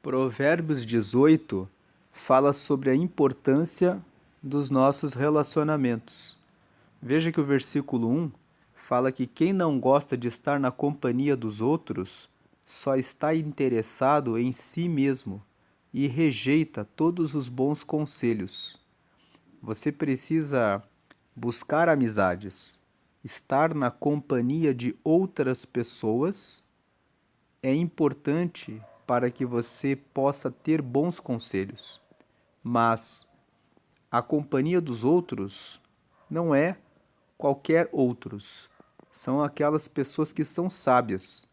Provérbios 18 fala sobre a importância dos nossos relacionamentos. Veja que o versículo 1 fala que quem não gosta de estar na companhia dos outros só está interessado em si mesmo e rejeita todos os bons conselhos. Você precisa buscar amizades, estar na companhia de outras pessoas é importante para que você possa ter bons conselhos, mas a companhia dos outros não é qualquer outros, são aquelas pessoas que são sábias.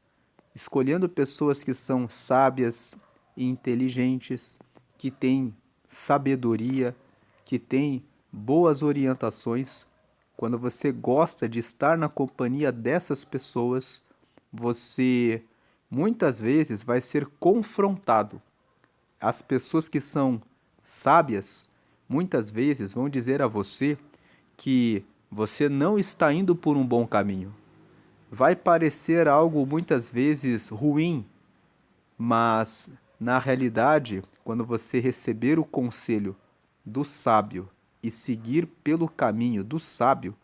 Escolhendo pessoas que são sábias e inteligentes, que têm sabedoria, que têm boas orientações. Quando você gosta de estar na companhia dessas pessoas, você muitas vezes vai ser confrontado. As pessoas que são sábias muitas vezes vão dizer a você que você não está indo por um bom caminho. Vai parecer algo muitas vezes ruim, mas na realidade, quando você receber o conselho do sábio e seguir pelo caminho do sábio,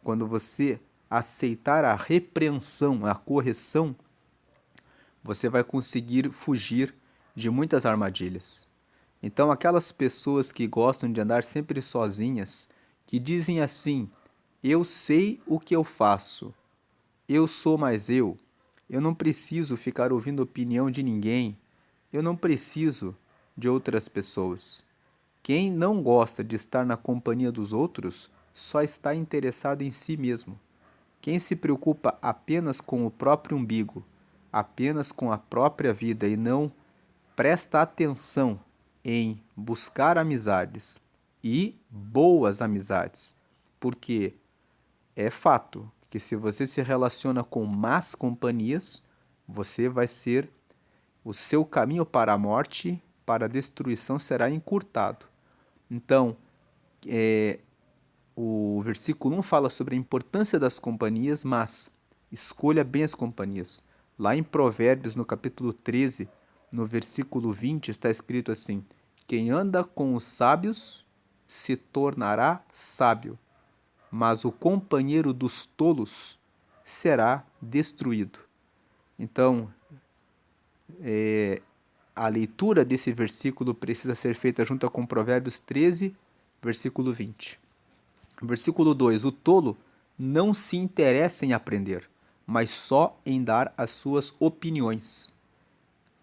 quando você aceitar a repreensão, a correção, você vai conseguir fugir de muitas armadilhas. Então, aquelas pessoas que gostam de andar sempre sozinhas, que dizem assim: eu sei o que eu faço, eu sou mais eu não preciso ficar ouvindo a opinião de ninguém, eu não preciso de outras pessoas. Quem não gosta de estar na companhia dos outros só está interessado em si mesmo. Quem se preocupa apenas com o próprio umbigo, apenas com a própria vida e não presta atenção em buscar amizades e boas amizades, porque é fato que se você se relaciona com más companhias, você vai ser o seu caminho para a morte, para a destruição será encurtado. Então, o versículo 1 fala sobre a importância das companhias, mas escolha bem as companhias. Lá em Provérbios, no capítulo 13, no versículo 20, está escrito assim: quem anda com os sábios se tornará sábio, mas o companheiro dos tolos será destruído. Então, a leitura desse versículo precisa ser feita junto com Provérbios 13, versículo 20. Versículo 2: o tolo não se interessa em aprender, mas só em dar as suas opiniões.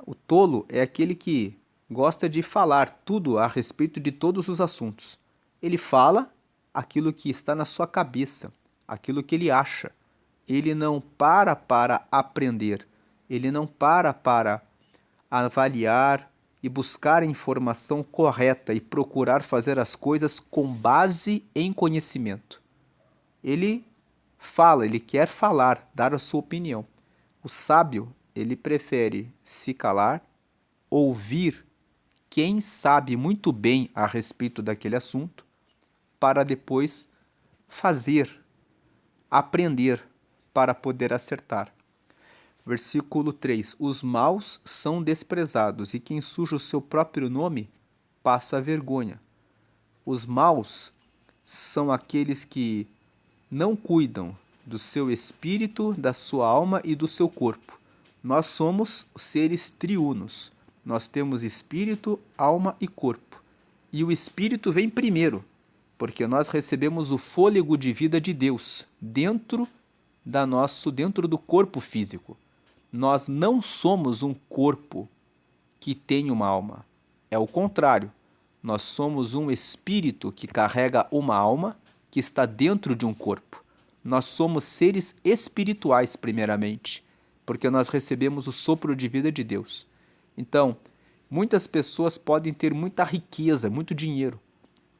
O tolo é aquele que gosta de falar tudo a respeito de todos os assuntos. Ele fala aquilo que está na sua cabeça, aquilo que ele acha. Ele não para aprender, ele não para avaliar e buscar a informação correta e procurar fazer as coisas com base em conhecimento. Ele fala, ele quer falar, dar a sua opinião. O sábio, ele prefere se calar, ouvir quem sabe muito bem a respeito daquele assunto, para depois fazer, aprender, para poder acertar. Versículo 3: os maus são desprezados, e quem suja o seu próprio nome passa vergonha. Os maus são aqueles que não cuidam do seu espírito, da sua alma e do seu corpo. Nós somos seres triunos. Nós temos espírito, alma e corpo. E o espírito vem primeiro, porque nós recebemos o fôlego de vida de Deus dentro dentro do corpo físico. Nós não somos um corpo que tem uma alma. É o contrário. Nós somos um espírito que carrega uma alma que está dentro de um corpo. Nós somos seres espirituais, primeiramente, porque nós recebemos o sopro de vida de Deus. Então, muitas pessoas podem ter muita riqueza, muito dinheiro,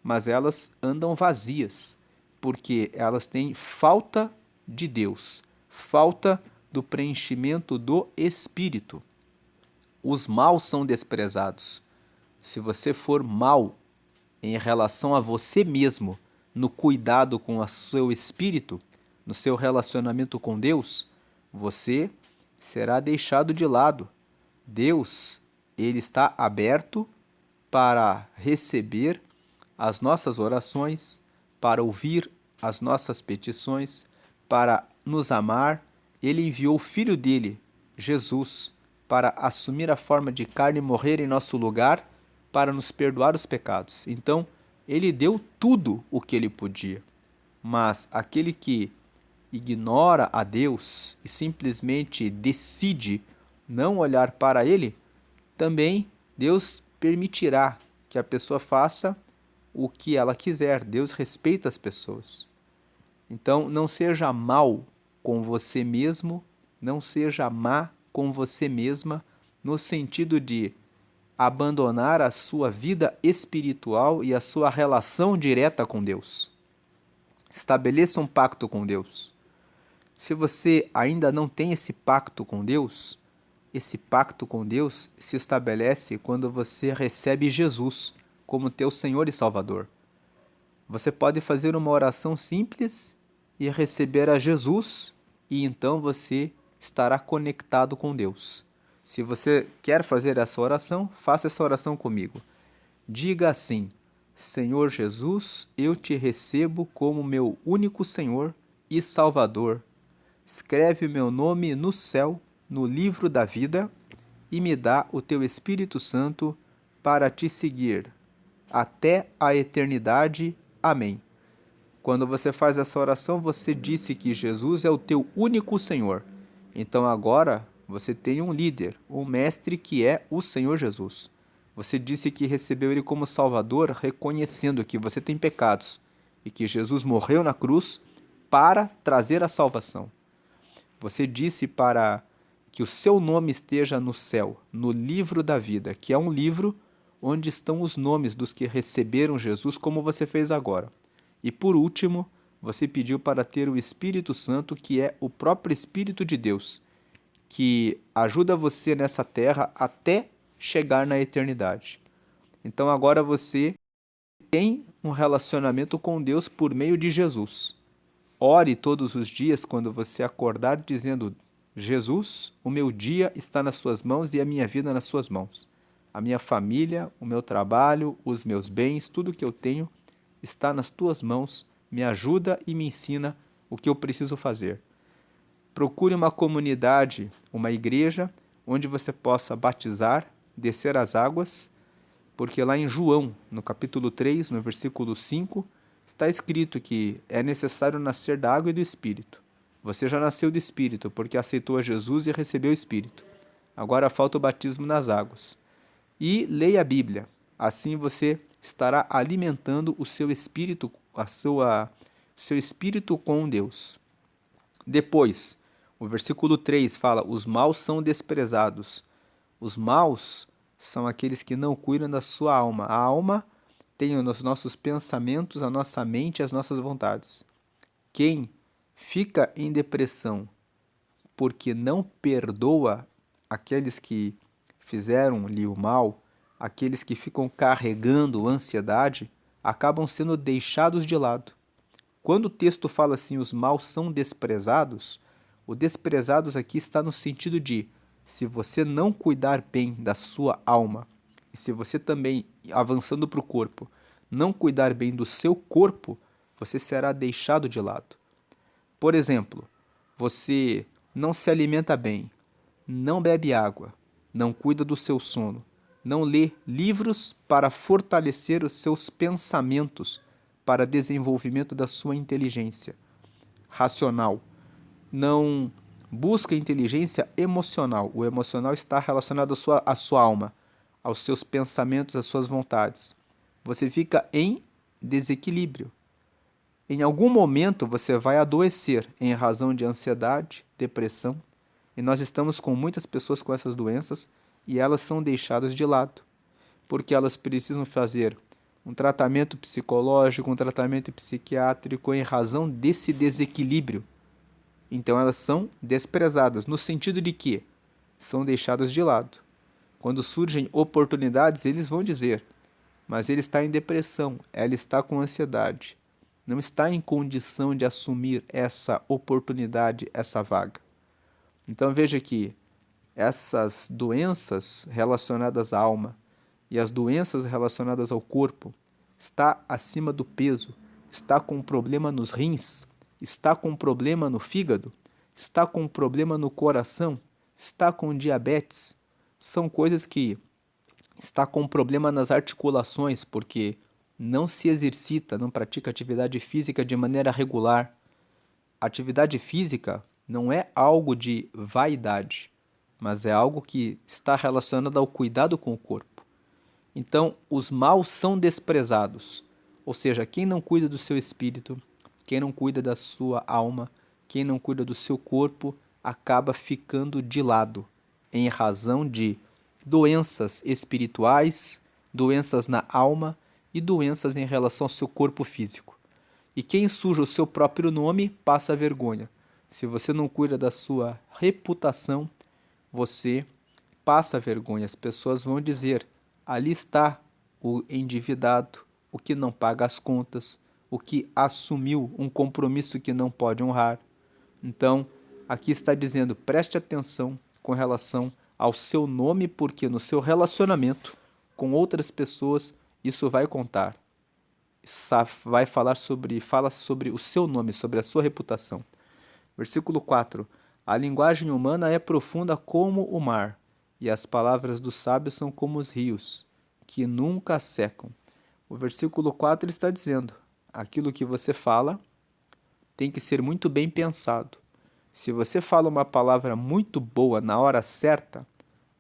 mas elas andam vazias, porque elas têm falta de Deus, falta do preenchimento do Espírito. Os maus são desprezados. Se você for mau em relação a você mesmo, no cuidado com o seu espírito, no seu relacionamento com Deus, você será deixado de lado. Deus Ele está aberto para receber as nossas orações, para ouvir as nossas petições, para nos amar. Ele enviou o Filho dele, Jesus, para assumir a forma de carne e morrer em nosso lugar, para nos perdoar os pecados. Então, ele deu tudo o que ele podia. Mas aquele que ignora a Deus e simplesmente decide não olhar para ele, também Deus permitirá que a pessoa faça o que ela quiser. Deus respeita as pessoas. Então, não seja mal com você mesmo, não seja má com você mesma, no sentido de abandonar a sua vida espiritual e a sua relação direta com Deus. Estabeleça um pacto com Deus. Se você ainda não tem esse pacto com Deus, esse pacto com Deus se estabelece quando você recebe Jesus como teu Senhor e Salvador. Você pode fazer uma oração simples e receber a Jesus, e então você estará conectado com Deus. Se você quer fazer essa oração, faça essa oração comigo. Diga assim: Senhor Jesus, eu te recebo como meu único Senhor e Salvador. Escreve o meu nome no céu, no livro da vida, e me dá o teu Espírito Santo para te seguir até a eternidade. Amém. Quando você faz essa oração, você disse que Jesus é o teu único Senhor. Então agora você tem um líder, um mestre que é o Senhor Jesus. Você disse que recebeu ele como Salvador, reconhecendo que você tem pecados e que Jesus morreu na cruz para trazer a salvação. Você disse para que o seu nome esteja no céu, no livro da vida, que é um livro onde estão os nomes dos que receberam Jesus, como você fez agora. E por último, você pediu para ter o Espírito Santo, que é o próprio Espírito de Deus, que ajuda você nessa terra até chegar na eternidade. Então agora você tem um relacionamento com Deus por meio de Jesus. Ore todos os dias quando você acordar, dizendo: Jesus, o meu dia está nas suas mãos e a minha vida nas suas mãos. A minha família, o meu trabalho, os meus bens, tudo que eu tenho está nas tuas mãos. Me ajuda e me ensina o que eu preciso fazer. Procure uma comunidade, uma igreja, onde você possa batizar, descer as águas, porque lá em João, no capítulo 3, no versículo 5, está escrito que é necessário nascer da água e do Espírito. Você já nasceu do Espírito, porque aceitou a Jesus e recebeu o Espírito. Agora falta o batismo nas águas. E leia a Bíblia. Assim você estará alimentando o seu espírito, seu espírito com Deus. Depois, o versículo 3 fala: os maus são desprezados. Os maus são aqueles que não cuidam da sua alma. A alma tem os nossos pensamentos, a nossa mente, as nossas vontades. Quem fica em depressão porque não perdoa aqueles que fizeram-lhe o mal, aqueles que ficam carregando ansiedade, acabam sendo deixados de lado. Quando o texto fala assim, os maus são desprezados, o desprezados aqui está no sentido de, se você não cuidar bem da sua alma, e se você também, avançando para o corpo, não cuidar bem do seu corpo, você será deixado de lado. Por exemplo, você não se alimenta bem, não bebe água, não cuida do seu sono, não lê livros para fortalecer os seus pensamentos, para desenvolvimento da sua inteligência racional, não busca inteligência emocional. O emocional está relacionado à sua alma, aos seus pensamentos, às suas vontades. Você fica em desequilíbrio. Em algum momento você vai adoecer em razão de ansiedade, depressão, e nós estamos com muitas pessoas com essas doenças e elas são deixadas de lado, porque elas precisam fazer um tratamento psicológico, um tratamento psiquiátrico em razão desse desequilíbrio. Então elas são desprezadas, no sentido de que são deixadas de lado. Quando surgem oportunidades, eles vão dizer: mas ele está em depressão, ela está com ansiedade. Não está em condição de assumir essa oportunidade, essa vaga. Então veja que essas doenças relacionadas à alma e as doenças relacionadas ao corpo, está acima do peso, está com um problema nos rins, está com um problema no fígado, está com um problema no coração, está com diabetes, são coisas que está com um problema nas articulações porque não se exercita, não pratica atividade física de maneira regular. Atividade física não é algo de vaidade, mas é algo que está relacionado ao cuidado com o corpo. Então, os maus são desprezados, ou seja, quem não cuida do seu espírito, quem não cuida da sua alma, quem não cuida do seu corpo, acaba ficando de lado, em razão de doenças espirituais, doenças na alma e doenças em relação ao seu corpo físico. E quem suja o seu próprio nome passa vergonha. Se você não cuida da sua reputação, você passa vergonha. As pessoas vão dizer: ali está o endividado, o que não paga as contas, o que assumiu um compromisso que não pode honrar. Então, aqui está dizendo: preste atenção com relação ao seu nome, porque no seu relacionamento com outras pessoas isso vai contar. Fala sobre o seu nome, sobre a sua reputação. Versículo 4. A linguagem humana é profunda como o mar, e as palavras dos sábios são como os rios, que nunca secam. O versículo 4 está dizendo: aquilo que você fala tem que ser muito bem pensado. Se você fala uma palavra muito boa na hora certa,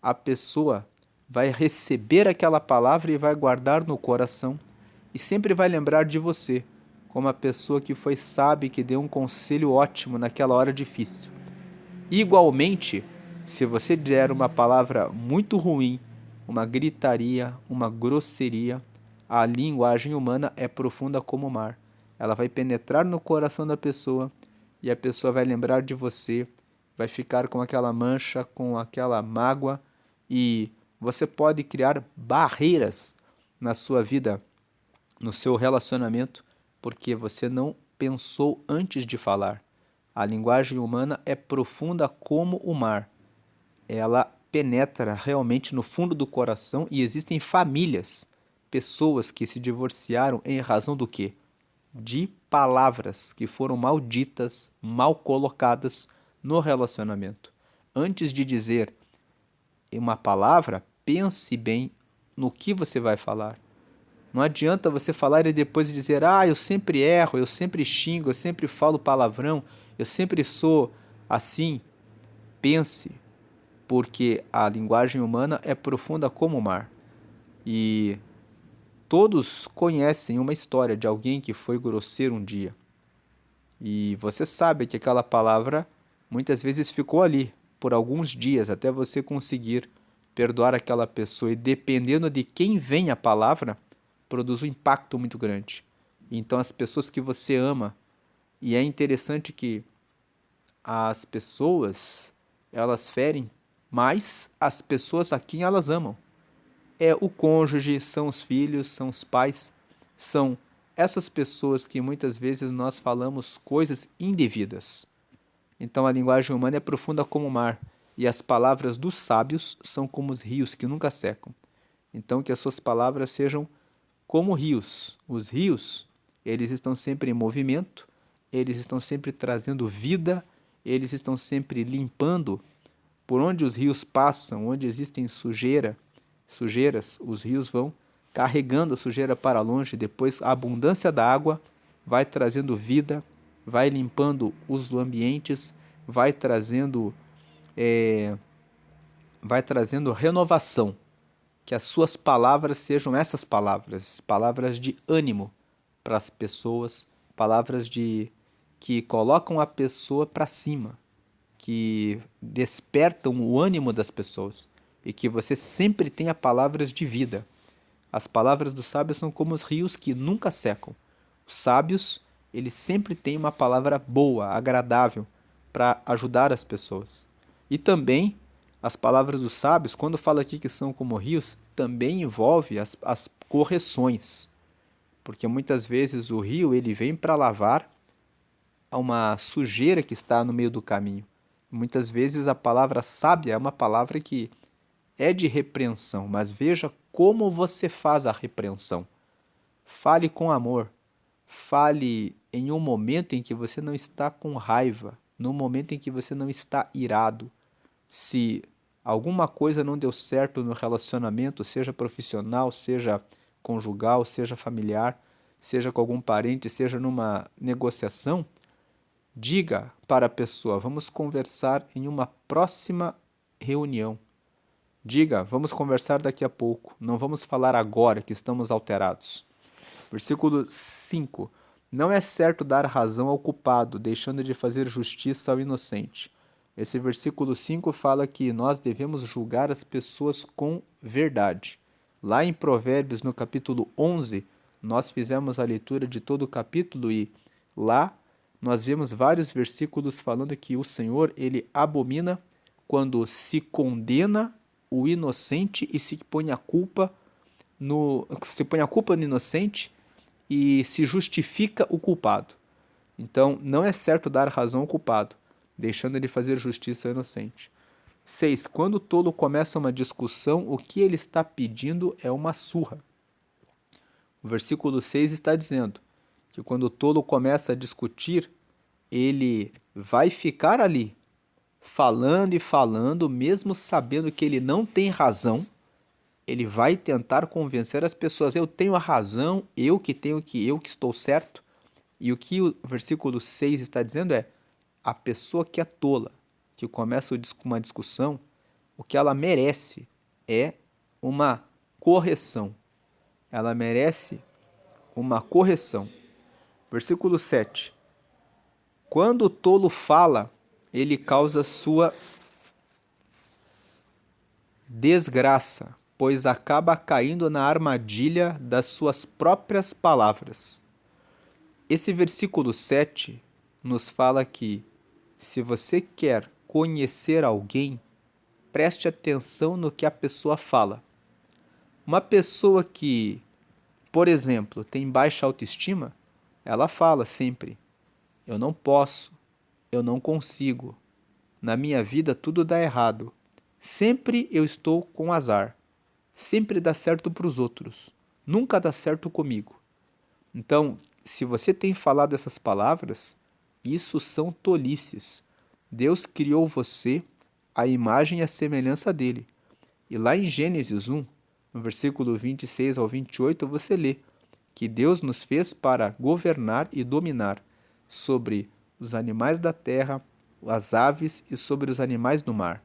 a pessoa vai receber aquela palavra e vai guardar no coração e sempre vai lembrar de você como a pessoa que foi sábia e que deu um conselho ótimo naquela hora difícil. Igualmente, se você der uma palavra muito ruim, uma gritaria, uma grosseria, a linguagem humana é profunda como o mar. Ela vai penetrar no coração da pessoa e a pessoa vai lembrar de você, vai ficar com aquela mancha, com aquela mágoa e você pode criar barreiras na sua vida, no seu relacionamento, porque você não pensou antes de falar. A linguagem humana é profunda como o mar. Ela penetra realmente no fundo do coração e existem famílias, pessoas que se divorciaram em razão do quê? De palavras que foram malditas, mal colocadas no relacionamento. Antes de dizer uma palavra, pense bem no que você vai falar. Não adianta você falar e depois dizer: ah, eu sempre erro, eu sempre xingo, eu sempre falo palavrão, eu sempre sou assim. Pense, porque a linguagem humana é profunda como o mar. E todos conhecem uma história de alguém que foi grosseiro um dia. E você sabe que aquela palavra muitas vezes ficou ali por alguns dias até você conseguir perdoar aquela pessoa. E dependendo de quem vem a palavra, produz um impacto muito grande. Então as pessoas que você ama, e é interessante que as pessoas, elas ferem mais as pessoas a quem elas amam. É o cônjuge, são os filhos, são os pais, são essas pessoas que muitas vezes nós falamos coisas indevidas. Então a linguagem humana é profunda como o mar, e as palavras dos sábios são como os rios que nunca secam. Então que as suas palavras sejam como rios. Os rios, eles estão sempre em movimento, eles estão sempre trazendo vida, eles estão sempre limpando. Por onde os rios passam, onde existem sujeiras, os rios vão carregando a sujeira para longe, depois a abundância da água vai trazendo vida, vai limpando os ambientes, vai trazendo renovação. Que as suas palavras sejam essas palavras, palavras de ânimo para as pessoas, palavras que colocam a pessoa para cima, que despertam o ânimo das pessoas e que você sempre tenha palavras de vida. As palavras dos sábios são como os rios que nunca secam. Os sábios, eles sempre têm uma palavra boa, agradável para ajudar as pessoas. E também as palavras dos sábios, quando fala aqui que são como rios, também envolve as correções. Porque muitas vezes o rio ele vem para lavar uma sujeira que está no meio do caminho. Muitas vezes a palavra sábia é uma palavra que é de repreensão, mas veja como você faz a repreensão. Fale com amor. Fale em um momento em que você não está com raiva, num momento em que você não está irado. Se alguma coisa não deu certo no relacionamento, seja profissional, seja conjugal, seja familiar, seja com algum parente, seja numa negociação, diga para a pessoa: vamos conversar em uma próxima reunião. Diga: vamos conversar daqui a pouco, não vamos falar agora que estamos alterados. Versículo 5. Não é certo dar razão ao culpado, deixando de fazer justiça ao inocente. Esse versículo 5 fala que nós devemos julgar as pessoas com verdade. Lá em Provérbios, no capítulo 11, nós fizemos a leitura de todo o capítulo e lá nós vemos vários versículos falando que o Senhor, ele abomina quando se condena o inocente e se põe a culpa no inocente e se justifica o culpado. Então, não é certo dar razão ao culpado, deixando ele fazer justiça ao inocente. 6. Quando o tolo começa uma discussão, o que ele está pedindo é uma surra. O versículo 6 está dizendo que quando o tolo começa a discutir, ele vai ficar ali, falando e falando, mesmo sabendo que ele não tem razão. Ele vai tentar convencer as pessoas: eu tenho a razão, eu que estou certo. E o que o versículo 6 está dizendo é: a pessoa que é tola, que começa uma discussão, o que ela merece é uma correção. Ela merece uma correção. Versículo 7. Quando o tolo fala, ele causa sua desgraça, pois acaba caindo na armadilha das suas próprias palavras. Esse versículo 7 nos fala que, se você quer conhecer alguém, preste atenção no que a pessoa fala. Uma pessoa que, por exemplo, tem baixa autoestima, ela fala sempre: eu não posso, eu não consigo, na minha vida tudo dá errado, sempre eu estou com azar, sempre dá certo para os outros, nunca dá certo comigo. Então, se você tem falado essas palavras, isso são tolices. Deus criou você à imagem e à semelhança dele. E lá em Gênesis 1, no versículo 26 ao 28, você lê que Deus nos fez para governar e dominar sobre os animais da terra, as aves e sobre os animais do mar.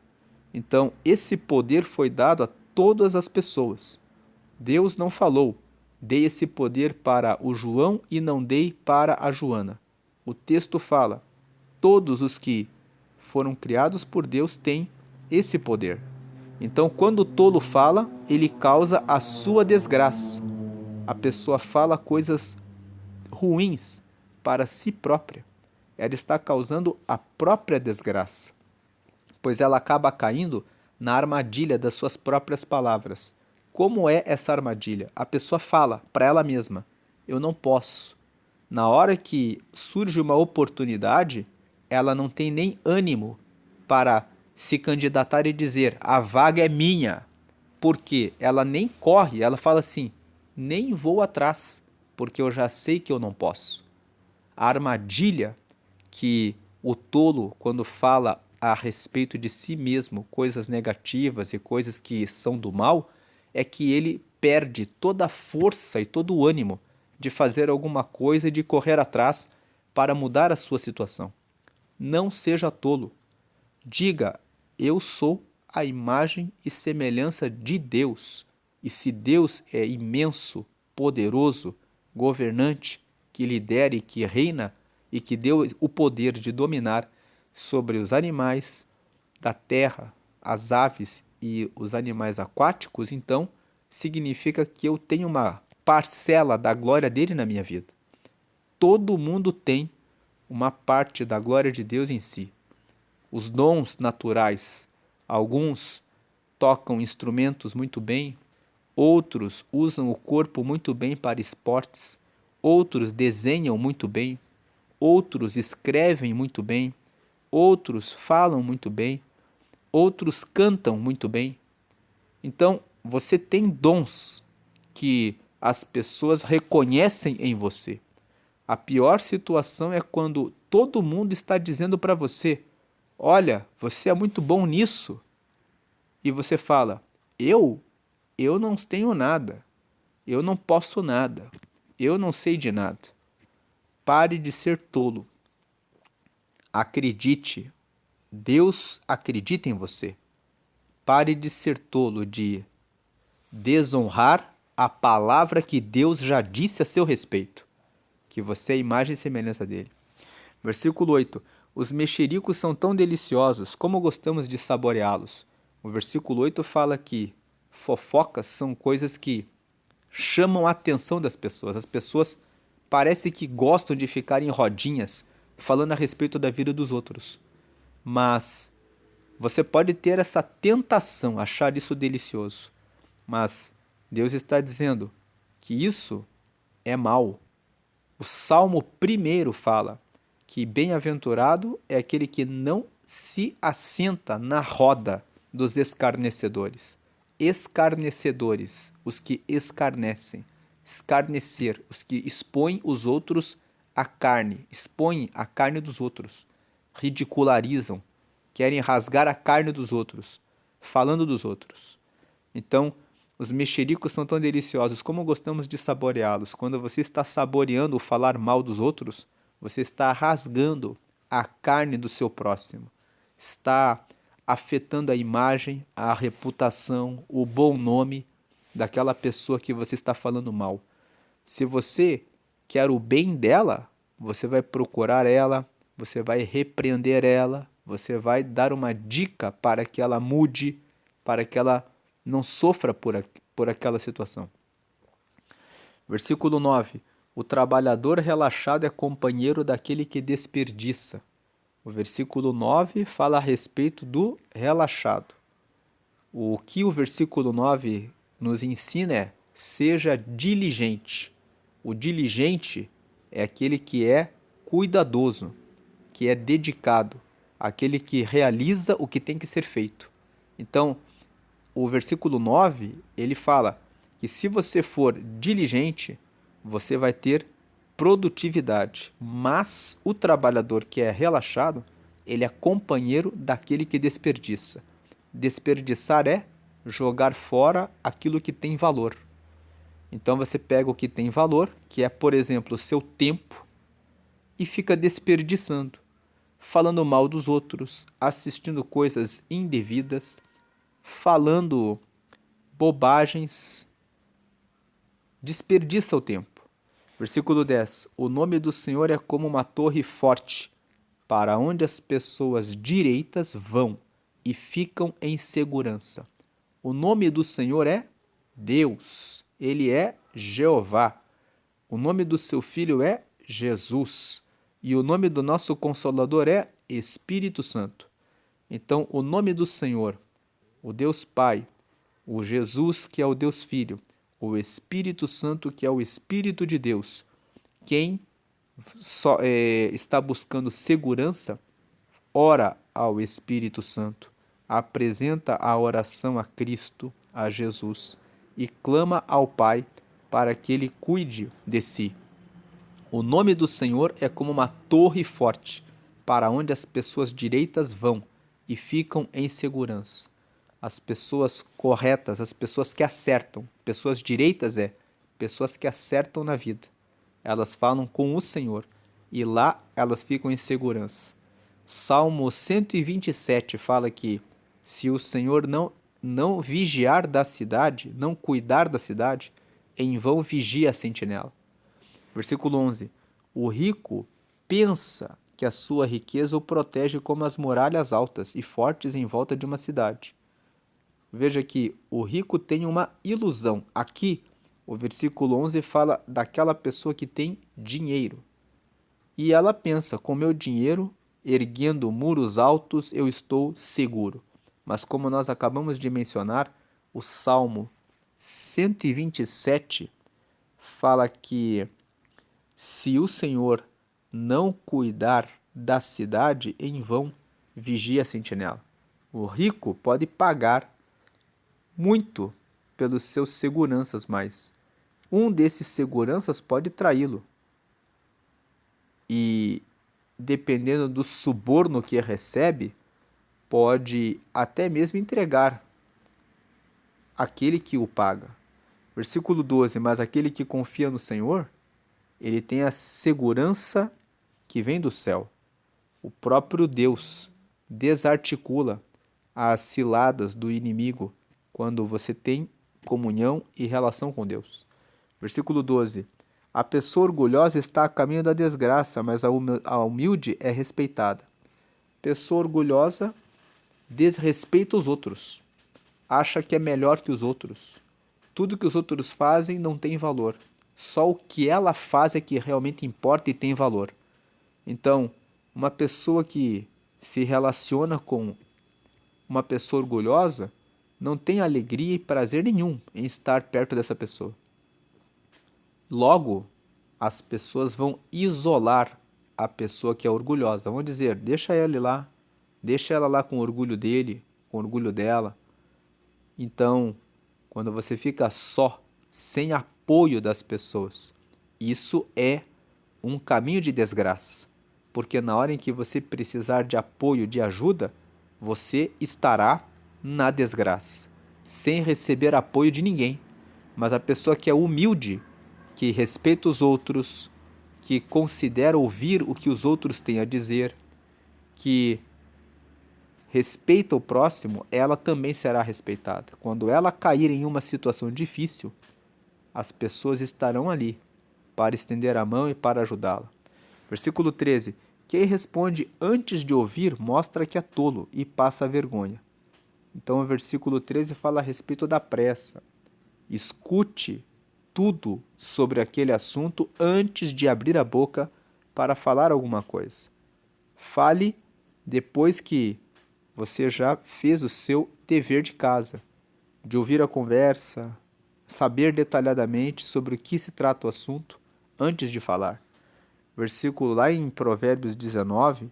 Então, esse poder foi dado a todas as pessoas. Deus não falou: dei esse poder para o João e não dei para a Joana. O texto fala: todos os que foram criados por Deus têm esse poder. Então, quando o tolo fala, ele causa a sua desgraça. A pessoa fala coisas ruins para si própria. Ela está causando a própria desgraça, pois ela acaba caindo na armadilha das suas próprias palavras. Como é essa armadilha? A pessoa fala para ela mesma: eu não posso. Na hora que surge uma oportunidade, ela não tem nem ânimo para se candidatar e dizer: a vaga é minha. Porque ela nem corre, ela fala assim: nem vou atrás, porque eu já sei que eu não posso. A armadilha que o tolo, quando fala a respeito de si mesmo coisas negativas e coisas que são do mal, é que ele perde toda a força e todo o ânimo de fazer alguma coisa e de correr atrás para mudar a sua situação. Não seja tolo. Diga: eu sou a imagem e semelhança de Deus. E se Deus é imenso, poderoso, governante, que lidera e que reina, e que deu o poder de dominar sobre os animais da terra, as aves e os animais aquáticos, então significa que eu tenho uma parcela da glória dele na minha vida. Todo mundo tem uma parte da glória de Deus em si. Os dons naturais, alguns tocam instrumentos muito bem, outros usam o corpo muito bem para esportes, outros desenham muito bem, outros escrevem muito bem, outros falam muito bem, outros cantam muito bem. Então, você tem dons que as pessoas reconhecem em você. A pior situação é quando todo mundo está dizendo para você: olha, você é muito bom nisso. E você fala: eu? Eu não tenho nada. Eu não posso nada. Eu não sei de nada. Pare de ser tolo. Acredite. Deus acredita em você. Pare de ser tolo, de desonrar a palavra que Deus já disse a seu respeito, que você é imagem e semelhança dele. Versículo 8. Os mexericos são tão deliciosos, como gostamos de saboreá-los. O versículo 8 fala que fofocas são coisas que chamam a atenção das pessoas. As pessoas parece que gostam de ficar em rodinhas falando a respeito da vida dos outros. Mas você pode ter essa tentação, achar isso delicioso. Mas Deus está dizendo que isso é mal. O Salmo 1 fala que bem-aventurado é aquele que não se assenta na roda dos escarnecedores. Escarnecedores, os que escarnecem. Escarnecer, os que expõem os outros à carne, expõem a carne dos outros. Ridicularizam, querem rasgar a carne dos outros, falando dos outros. Então, os mexericos são tão deliciosos, como gostamos de saboreá-los. Quando você está saboreando o falar mal dos outros, você está rasgando a carne do seu próximo. Está afetando a imagem, a reputação, o bom nome daquela pessoa que você está falando mal. Se você quer o bem dela, você vai procurar ela, você vai repreender ela, você vai dar uma dica para que ela mude, para que ela não sofra por aquela situação. Versículo 9. O trabalhador relaxado é companheiro daquele que desperdiça. O versículo 9 fala a respeito do relaxado. O que o versículo 9 nos ensina é: seja diligente. O diligente é aquele que é cuidadoso, que é dedicado, aquele que realiza o que tem que ser feito. Então, o versículo 9, ele fala que se você for diligente, você vai ter produtividade. Mas o trabalhador que é relaxado, ele é companheiro daquele que desperdiça. Desperdiçar é jogar fora aquilo que tem valor. Então você pega o que tem valor, que é, por exemplo, o seu tempo, e fica desperdiçando, falando mal dos outros, assistindo coisas indevidas, falando bobagens, desperdiça o tempo. Versículo 10. O nome do Senhor é como uma torre forte, para onde as pessoas direitas vão e ficam em segurança. O nome do Senhor é Deus, ele é Jeová. O nome do seu Filho é Jesus. E o nome do nosso Consolador é Espírito Santo. Então, o nome do Senhor, o Deus Pai, o Jesus, que é o Deus Filho, o Espírito Santo, que é o Espírito de Deus. Quem está buscando segurança, ora ao Espírito Santo, apresenta a oração a Cristo, a Jesus, e clama ao Pai para que ele cuide de si. O nome do Senhor é como uma torre forte, para onde as pessoas direitas vão e ficam em segurança. As pessoas corretas, as pessoas que acertam, pessoas direitas pessoas que acertam na vida. Elas falam com o Senhor e lá elas ficam em segurança. Salmo 127 fala que se o Senhor não vigiar da cidade, não cuidar da cidade, em vão vigia a sentinela. Versículo 11. O rico pensa que a sua riqueza o protege como as muralhas altas e fortes em volta de uma cidade. Veja que o rico tem uma ilusão. Aqui, o versículo 11 fala daquela pessoa que tem dinheiro. E ela pensa, com meu dinheiro, erguendo muros altos, eu estou seguro. Mas como nós acabamos de mencionar, o Salmo 127 fala que se o Senhor não cuidar da cidade, em vão vigia a sentinela. O rico pode pagar muito pelos seus seguranças, mas um desses seguranças pode traí-lo. E dependendo do suborno que recebe, pode até mesmo entregar aquele que o paga. Versículo 12: mas aquele que confia no Senhor, ele tem a segurança que vem do céu. O próprio Deus desarticula as ciladas do inimigo quando você tem comunhão e relação com Deus. Versículo 12: a pessoa orgulhosa está a caminho da desgraça, mas a humilde é respeitada. Pessoa orgulhosa desrespeita os outros, acha que é melhor que os outros. Tudo que os outros fazem não tem valor. Só o que ela faz é que realmente importa e tem valor. Então, uma pessoa que se relaciona com uma pessoa orgulhosa não tem alegria e prazer nenhum em estar perto dessa pessoa. Logo, as pessoas vão isolar a pessoa que é orgulhosa. Vão dizer, deixa ela lá, deixa ela lá com o orgulho dele, com o orgulho dela. Então, quando você fica só, sem apoio das pessoas, isso é um caminho de desgraça. Porque na hora em que você precisar de apoio, de ajuda, você estará na desgraça, sem receber apoio de ninguém. Mas a pessoa que é humilde, que respeita os outros, que considera ouvir o que os outros têm a dizer, que respeita o próximo, ela também será respeitada. Quando ela cair em uma situação difícil, as pessoas estarão ali para estender a mão e para ajudá-la. Versículo 13. Quem responde antes de ouvir mostra que é tolo e passa vergonha. Então o versículo 13 fala a respeito da pressa. Escute tudo sobre aquele assunto antes de abrir a boca para falar alguma coisa. Fale depois que você já fez o seu dever de casa, de ouvir a conversa, saber detalhadamente sobre o que se trata o assunto antes de falar. Versículo lá em Provérbios 19,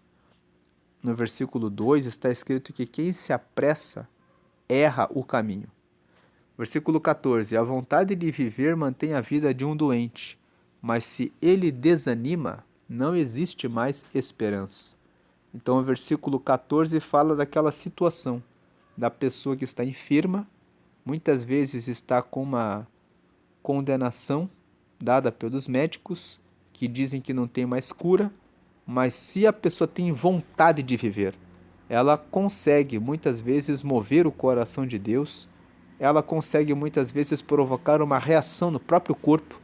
no versículo 2, está escrito que quem se apressa erra o caminho. Versículo 14, a vontade de viver mantém a vida de um doente, mas se ele desanima, não existe mais esperança. Então o versículo 14 fala daquela situação da pessoa que está enferma, muitas vezes está com uma condenação dada pelos médicos, que dizem que não tem mais cura, mas se a pessoa tem vontade de viver, ela consegue muitas vezes mover o coração de Deus, ela consegue muitas vezes provocar uma reação no próprio corpo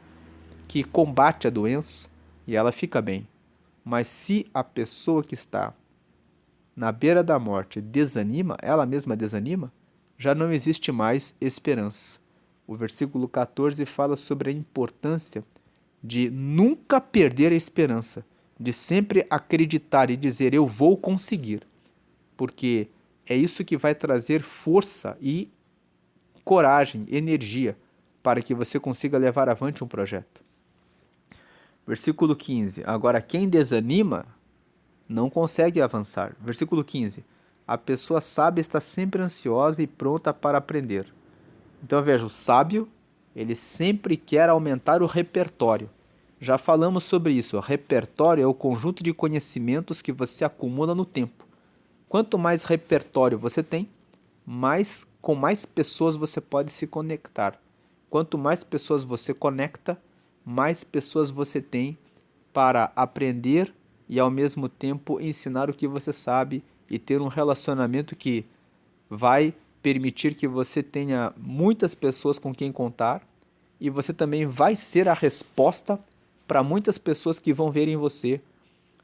que combate a doença e ela fica bem. Mas se a pessoa que está na beira da morte desanima, ela mesma desanima, já não existe mais esperança. O versículo 14 fala sobre a importância de nunca perder a esperança, de sempre acreditar e dizer eu vou conseguir, porque é isso que vai trazer força e coragem, energia para que você consiga levar avante um projeto. Versículo 15. Agora quem desanima não consegue avançar. Versículo 15. A pessoa sábia está sempre ansiosa e pronta para aprender. Então veja, o sábio, ele sempre quer aumentar o repertório. Já falamos sobre isso. O repertório é o conjunto de conhecimentos que você acumula no tempo. Quanto mais repertório você tem, com mais pessoas você pode se conectar. Quanto mais pessoas você conecta, mais pessoas você tem para aprender e ao mesmo tempo ensinar o que você sabe e ter um relacionamento que vai permitir que você tenha muitas pessoas com quem contar e você também vai ser a resposta para muitas pessoas que vão ver em você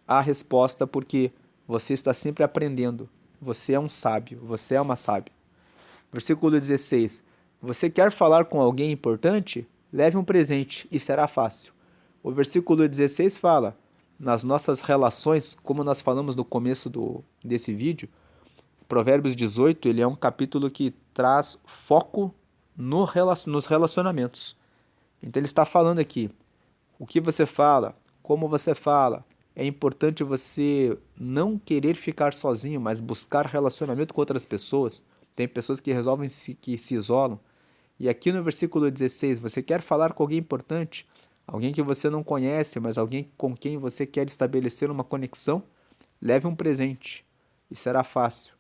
a resposta, porque você está sempre aprendendo. Você é um sábio, você é uma sábia. Versículo 16. Você quer falar com alguém importante? Leve um presente e será fácil. O versículo 16 fala, nas nossas relações, como nós falamos no começo desse vídeo, Provérbios 18, ele é um capítulo que traz foco nos relacionamentos. Então ele está falando aqui, o que você fala, como você fala, é importante você não querer ficar sozinho, mas buscar relacionamento com outras pessoas. Tem pessoas que que se isolam. E aqui no versículo 16, você quer falar com alguém importante, alguém que você não conhece, mas alguém com quem você quer estabelecer uma conexão, leve um presente e será fácil.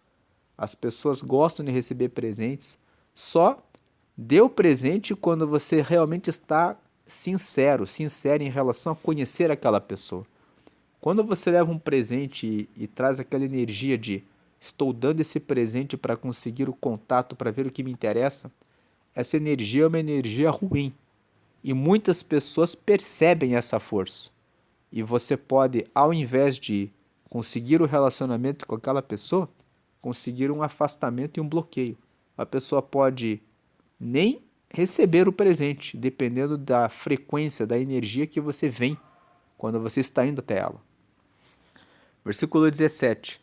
As pessoas gostam de receber presentes. Só dê o presente quando você realmente está sincero em relação a conhecer aquela pessoa. Quando você leva um presente e traz aquela energia de estou dando esse presente para conseguir o contato, para ver o que me interessa, essa energia é uma energia ruim. E muitas pessoas percebem essa força. E você pode, ao invés de conseguir o relacionamento com aquela pessoa, conseguir um afastamento e um bloqueio. A pessoa pode nem receber o presente, dependendo da frequência, da energia que você vem quando você está indo até ela. Versículo 17.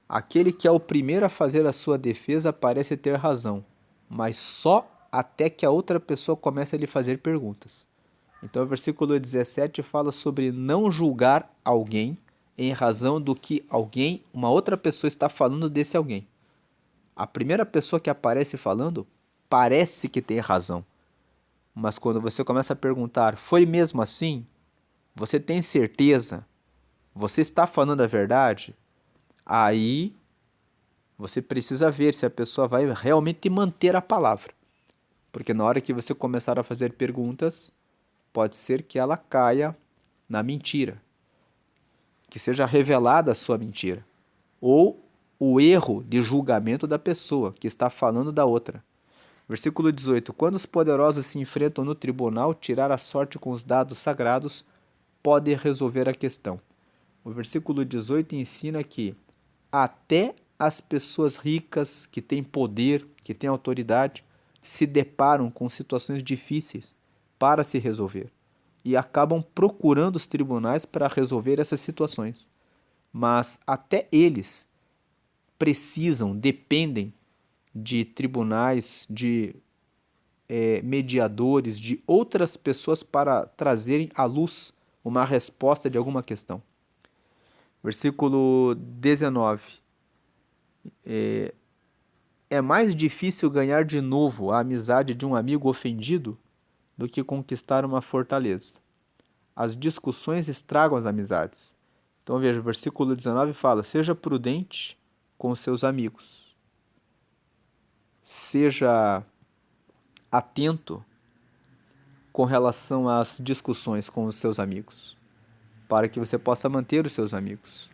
Aquele que é o primeiro a fazer a sua defesa parece ter razão, mas só até que a outra pessoa comece a lhe fazer perguntas. Então o versículo 17 fala sobre não julgar alguém em razão do que uma outra pessoa está falando desse alguém. A primeira pessoa que aparece falando parece que tem razão, mas quando você começa a perguntar, foi mesmo assim? Você tem certeza? Você está falando a verdade? Aí você precisa ver se a pessoa vai realmente manter a palavra. Porque na hora que você começar a fazer perguntas, pode ser que ela caia na mentira, que seja revelada a sua mentira, ou o erro de julgamento da pessoa que está falando da outra. Versículo 18. Quando os poderosos se enfrentam no tribunal, tirar a sorte com os dados sagrados pode resolver a questão. O versículo 18 ensina que até as pessoas ricas, que têm poder, que têm autoridade, se deparam com situações difíceis para se resolver e acabam procurando os tribunais para resolver essas situações. Mas até eles dependem de tribunais, de mediadores, de outras pessoas para trazerem à luz uma resposta de alguma questão. Versículo 19. É mais difícil ganhar de novo a amizade de um amigo ofendido do que conquistar uma fortaleza. As discussões estragam as amizades. Então veja, o versículo 19 fala: seja prudente com seus amigos. Seja atento com relação às discussões com os seus amigos, para que você possa manter os seus amigos.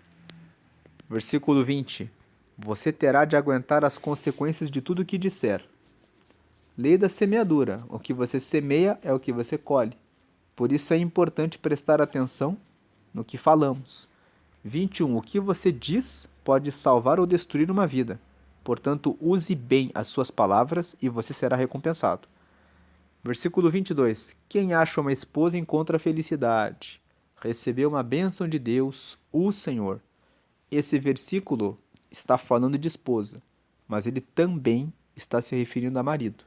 Versículo 20. Você terá de aguentar as consequências de tudo o que disser. Lei da semeadura. O que você semeia é o que você colhe. Por isso é importante prestar atenção no que falamos. 21. O que você diz pode salvar ou destruir uma vida. Portanto, use bem as suas palavras e você será recompensado. Versículo 22. Quem acha uma esposa encontra felicidade. Recebeu uma bênção de Deus, o Senhor. Esse versículo está falando de esposa, mas ele também está se referindo a marido.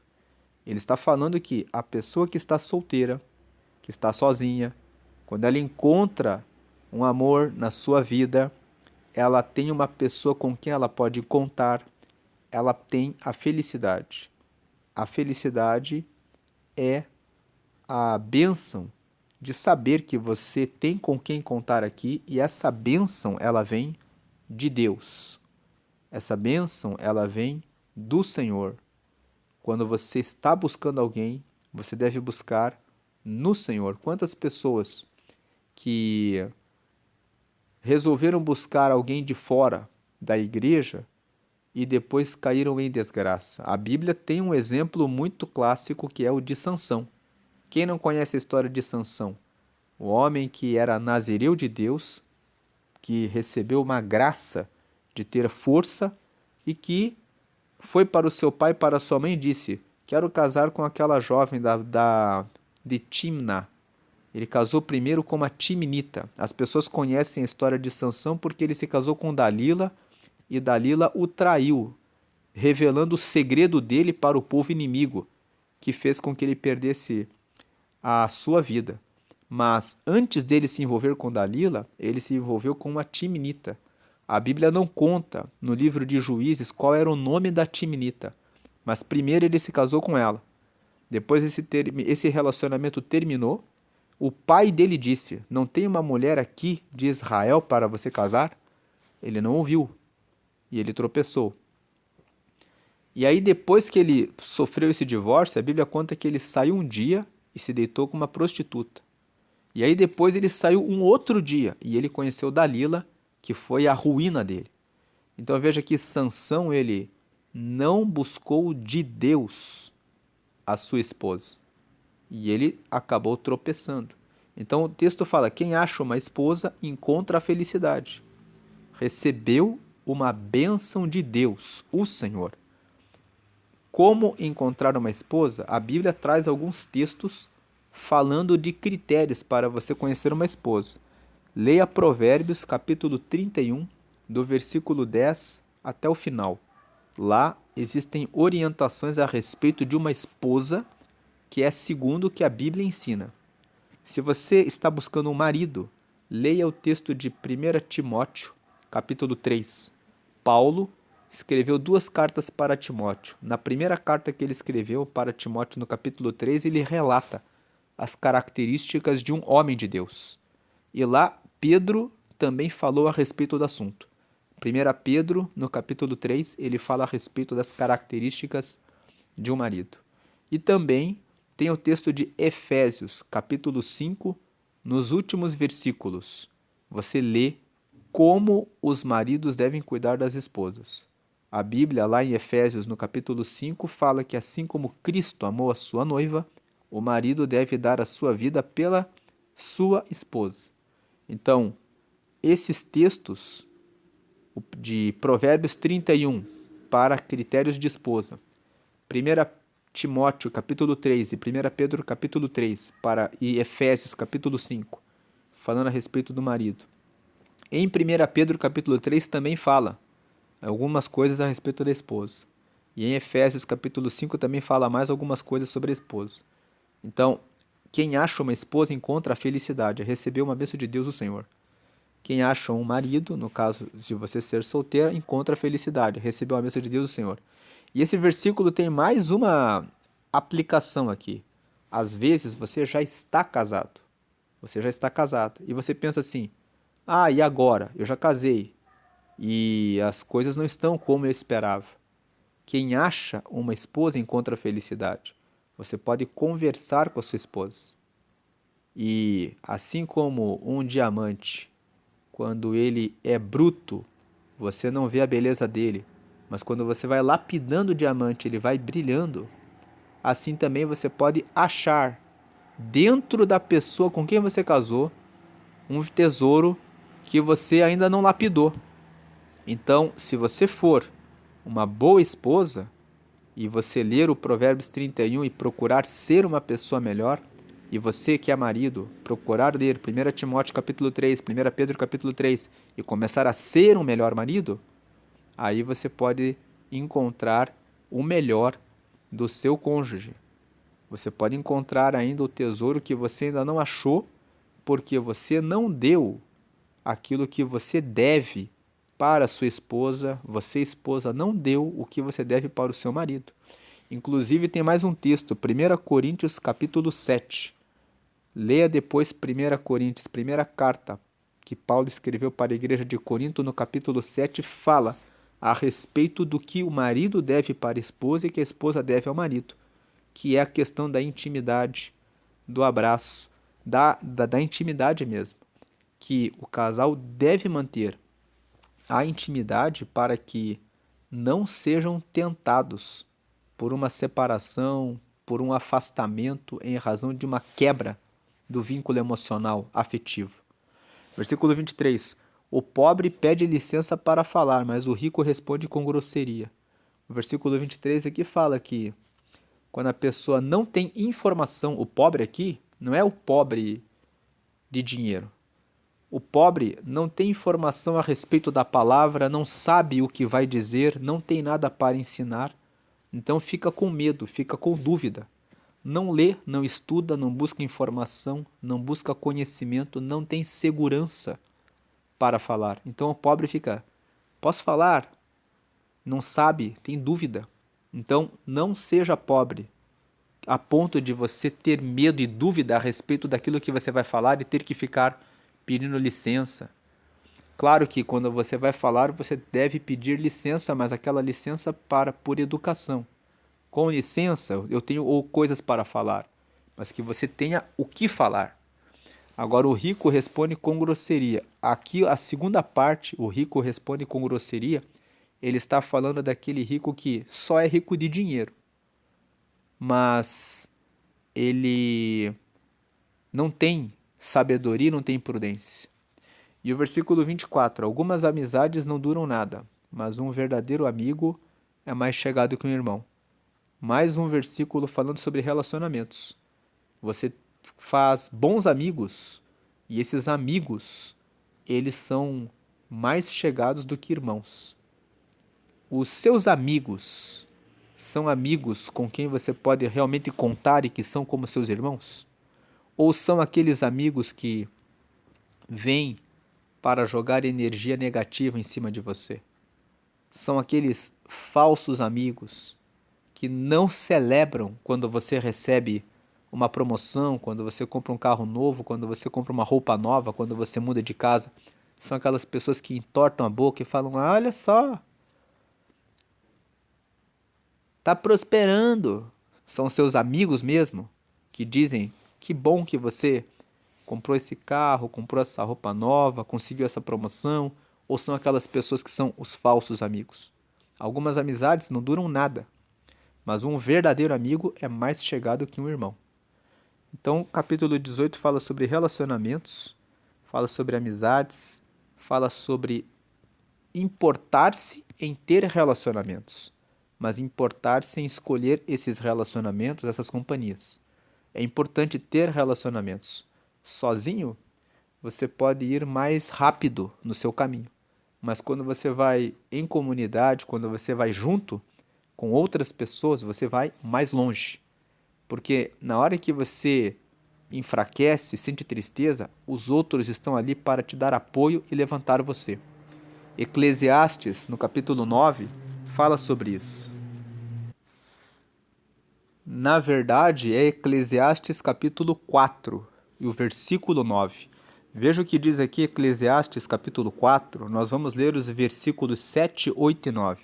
Ele está falando que a pessoa que está solteira, que está sozinha, quando ela encontra um amor na sua vida, ela tem uma pessoa com quem ela pode contar, ela tem a felicidade. A felicidade é a bênção de saber que você tem com quem contar aqui, e essa bênção ela vem de Deus. Essa bênção ela vem do Senhor. Quando você está buscando alguém, você deve buscar no Senhor. Quantas pessoas que resolveram buscar alguém de fora da igreja e depois caíram em desgraça? A Bíblia tem um exemplo muito clássico que é o de Sansão. Quem não conhece a história de Sansão? O homem que era nazireu de Deus, que recebeu uma graça de ter força e que foi para o seu pai e para a sua mãe e disse: quero casar com aquela jovem de Timna. Ele casou primeiro com uma Timnita. As pessoas conhecem a história de Sansão porque ele se casou com Dalila e Dalila o traiu, revelando o segredo dele para o povo inimigo, que fez com que ele perdesse a sua vida. Mas antes dele se envolver com Dalila, ele se envolveu com uma timinita. A Bíblia não conta no livro de Juízes qual era o nome da timinita, mas primeiro ele se casou com ela. Depois esse relacionamento terminou. O pai dele disse: não tem uma mulher aqui de Israel para você casar? Ele não ouviu e ele tropeçou. E aí, depois que ele sofreu esse divórcio, a Bíblia conta que ele saiu um dia e se deitou com uma prostituta. E aí, depois, ele saiu um outro dia e ele conheceu Dalila, que foi a ruína dele. Então, veja que Sansão, ele não buscou de Deus a sua esposa. E ele acabou tropeçando. Então, o texto fala: quem acha uma esposa encontra a felicidade. Recebeu uma bênção de Deus, o Senhor. Como encontrar uma esposa? A Bíblia traz alguns textos falando de critérios para você conhecer uma esposa. Leia Provérbios, capítulo 31, do versículo 10 até o final. Lá existem orientações a respeito de uma esposa que é segundo o que a Bíblia ensina. Se você está buscando um marido, leia o texto de 1 Timóteo, capítulo 3. Paulo escreveu 2 cartas para Timóteo. Na primeira carta que ele escreveu para Timóteo, no capítulo 3, ele relata as características de um homem de Deus. E lá, Pedro também falou a respeito do assunto. 1 Pedro, no capítulo 3, ele fala a respeito das características de um marido. E também tem o texto de Efésios, capítulo 5, nos últimos versículos. Você lê como os maridos devem cuidar das esposas. A Bíblia, lá em Efésios, no capítulo 5, fala que assim como Cristo amou a sua noiva, o marido deve dar a sua vida pela sua esposa. Então, esses textos de Provérbios 31 para critérios de esposa, 1 Timóteo capítulo 3 e 1 Pedro capítulo 3 e Efésios capítulo 5, falando a respeito do marido. Em 1 Pedro capítulo 3 também fala algumas coisas a respeito da esposa. E em Efésios capítulo 5 também fala mais algumas coisas sobre a esposa. Então, quem acha uma esposa encontra a felicidade, recebeu uma bênção de Deus, o Senhor. Quem acha um marido, no caso de você ser solteira, encontra a felicidade, recebeu a bênção de Deus, o Senhor. E esse versículo tem mais uma aplicação aqui. Às vezes você já está casado. Você já está casada. E você pensa assim: ah, e agora? Eu já casei. E as coisas não estão como eu esperava. Quem acha uma esposa encontra felicidade. Você pode conversar com a sua esposa. E assim como um diamante, quando ele é bruto, você não vê a beleza dele. Mas quando você vai lapidando o diamante, ele vai brilhando. Assim também você pode achar dentro da pessoa com quem você casou um tesouro que você ainda não lapidou. Então, se você for uma boa esposa e você ler o Provérbios 31 e procurar ser uma pessoa melhor, e você que é marido, procurar ler 1 Timóteo capítulo 3, 1 Pedro capítulo 3 e começar a ser um melhor marido, aí você pode encontrar o melhor do seu cônjuge. Você pode encontrar ainda o tesouro que você ainda não achou, porque você não deu aquilo que você deve para a sua esposa, você esposa não deu o que você deve para o seu marido. Inclusive tem mais um texto, 1 Coríntios capítulo 7. Leia depois 1 Coríntios, primeira carta que Paulo escreveu para a igreja de Corinto, no capítulo 7, fala a respeito do que o marido deve para a esposa e que a esposa deve ao marido, que é a questão da intimidade, do abraço, da intimidade mesmo, que o casal deve manter a intimidade para que não sejam tentados por uma separação, por um afastamento em razão de uma quebra do vínculo emocional afetivo. Versículo 23. O pobre pede licença para falar, mas o rico responde com grosseria. O versículo 23 aqui fala que quando a pessoa não tem informação, o pobre aqui não é o pobre de dinheiro. O pobre não tem informação a respeito da palavra, não sabe o que vai dizer, não tem nada para ensinar, então fica com medo, fica com dúvida. não lê, não estuda, não busca informação, não busca conhecimento, não tem segurança para falar. Então o pobre fica, posso falar? Não sabe, tem dúvida. Então não seja pobre a ponto de você ter medo e dúvida a respeito daquilo que você vai falar e ter que ficar pedindo licença. Claro que quando você vai falar, você deve pedir licença, mas aquela licença por educação. Com licença, eu tenho ou coisas para falar, mas que você tenha o que falar. Agora, o rico responde com grosseria. Aqui, a segunda parte, o rico responde com grosseria, ele está falando daquele rico que só é rico de dinheiro, mas ele não tem sabedoria, não tem prudência. E o versículo 24: algumas amizades não duram nada, mas um verdadeiro amigo é mais chegado que um irmão. Mais um versículo falando sobre relacionamentos. Você faz bons amigos e esses amigos, eles são mais chegados do que irmãos. Os seus amigos são amigos com quem você pode realmente contar e que são como seus irmãos? Ou são aqueles amigos que vêm para jogar energia negativa em cima de você? São aqueles falsos amigos que não celebram quando você recebe uma promoção, quando você compra um carro novo, quando você compra uma roupa nova, quando você muda de casa. São aquelas pessoas que entortam a boca e falam: ah, olha só, tá prosperando. São seus amigos mesmo que dizem: que bom que você comprou esse carro, comprou essa roupa nova, conseguiu essa promoção. Ou são aquelas pessoas que são os falsos amigos? Algumas amizades não duram nada, mas um verdadeiro amigo é mais chegado que um irmão. Então, o capítulo 18 fala sobre relacionamentos, fala sobre amizades, fala sobre importar-se em ter relacionamentos, mas importar-se em escolher esses relacionamentos, essas companhias. É importante ter relacionamentos. Sozinho, você pode ir mais rápido no seu caminho, mas quando você vai em comunidade, quando você vai junto com outras pessoas, você vai mais longe. Porque na hora que você enfraquece, sente tristeza, os outros estão ali para te dar apoio e levantar você. Eclesiastes, no capítulo 9, fala sobre isso. Na verdade, é Eclesiastes capítulo 4 e o versículo 9. Veja o que diz aqui Eclesiastes capítulo 4, nós vamos ler os versículos 7, 8 e 9.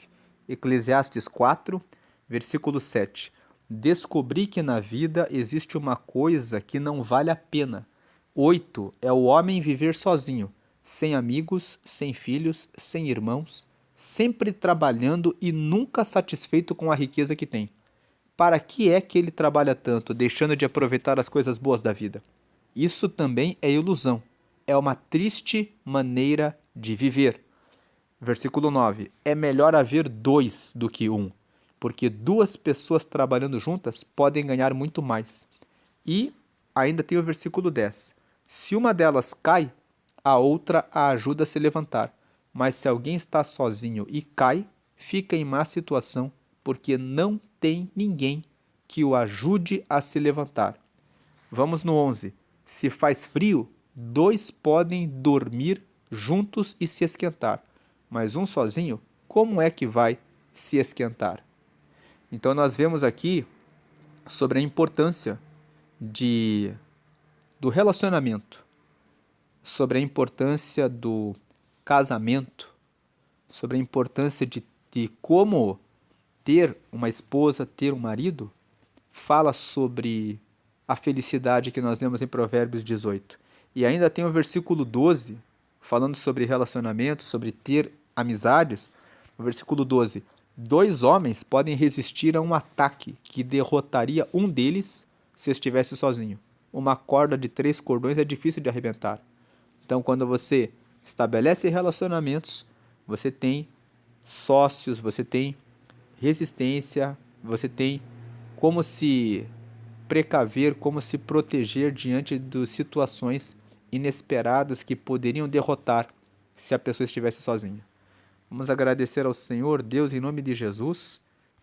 Eclesiastes 4, versículo 7. Descobri que na vida existe uma coisa que não vale a pena. 8. É o homem viver sozinho, sem amigos, sem filhos, sem irmãos, sempre trabalhando e nunca satisfeito com a riqueza que tem. Para que é que ele trabalha tanto, deixando de aproveitar as coisas boas da vida? Isso também é ilusão. É uma triste maneira de viver. Versículo 9. É melhor haver dois do que um, porque duas pessoas trabalhando juntas podem ganhar muito mais. E ainda tem o versículo 10. Se uma delas cai, a outra a ajuda a se levantar. Mas se alguém está sozinho e cai, fica em má situação, porque não tem ninguém que o ajude a se levantar. Vamos no 11. Se faz frio, dois podem dormir juntos e se esquentar, mas um sozinho, como é que vai se esquentar? Então nós vemos aqui sobre a importância do relacionamento, sobre a importância do casamento, sobre a importância de como ter uma esposa, ter um marido, fala sobre a felicidade que nós lemos em Provérbios 18. E ainda tem o versículo 12, falando sobre relacionamento, sobre ter amizades. O versículo 12. Dois homens podem resistir a um ataque que derrotaria um deles se estivesse sozinho. Uma corda de 3 cordões é difícil de arrebentar. Então, quando você estabelece relacionamentos, você tem sócios, você tem resistência, você tem como se precaver, como se proteger diante de situações inesperadas que poderiam derrotar se a pessoa estivesse sozinha. Vamos agradecer ao Senhor, Deus, em nome de Jesus.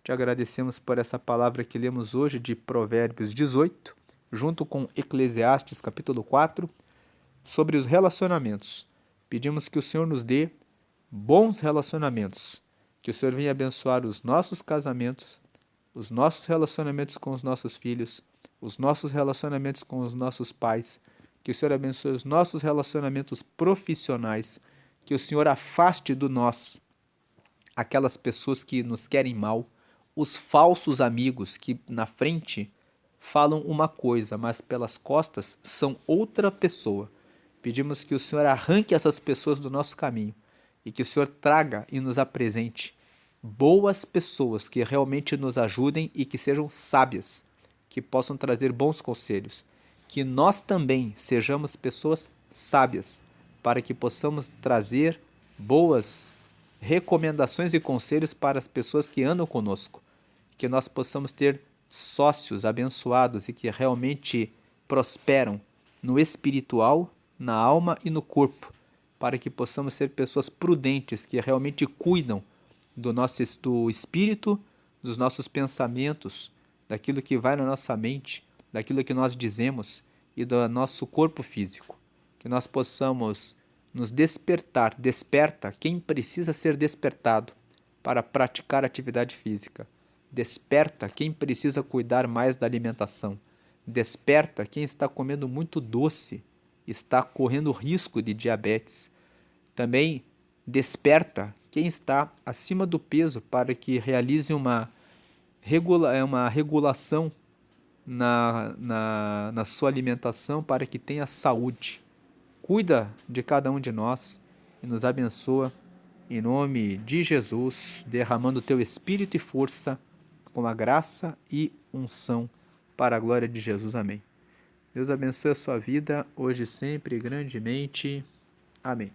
Te agradecemos por essa palavra que lemos hoje de Provérbios 18, junto com Eclesiastes capítulo 4, sobre os relacionamentos. Pedimos que o Senhor nos dê bons relacionamentos, que o Senhor venha abençoar os nossos casamentos, os nossos relacionamentos com os nossos filhos, os nossos relacionamentos com os nossos pais, que o Senhor abençoe os nossos relacionamentos profissionais, que o Senhor afaste do nós aquelas pessoas que nos querem mal, os falsos amigos que na frente falam uma coisa, mas pelas costas são outra pessoa. Pedimos que o Senhor arranque essas pessoas do nosso caminho e que o Senhor traga e nos apresente boas pessoas que realmente nos ajudem e que sejam sábias, que possam trazer bons conselhos. Que nós também sejamos pessoas sábias, para que possamos trazer boas recomendações e conselhos para as pessoas que andam conosco. Que nós possamos ter sócios abençoados e que realmente prosperam no espiritual, na alma e no corpo, para que possamos ser pessoas prudentes que realmente cuidam do nosso espírito, dos nossos pensamentos, daquilo que vai na nossa mente, daquilo que nós dizemos e do nosso corpo físico. Que nós possamos nos despertar, desperta quem precisa ser despertado para praticar atividade física. Desperta quem precisa cuidar mais da alimentação. Desperta quem está comendo muito doce, está correndo risco de diabetes. Também desperta quem está acima do peso para que realize uma regulação na sua alimentação para que tenha saúde. Cuida de cada um de nós e nos abençoa em nome de Jesus, derramando o teu espírito e força com a graça e unção para a glória de Jesus. Amém. Deus abençoe a sua vida hoje e sempre grandemente. Amém.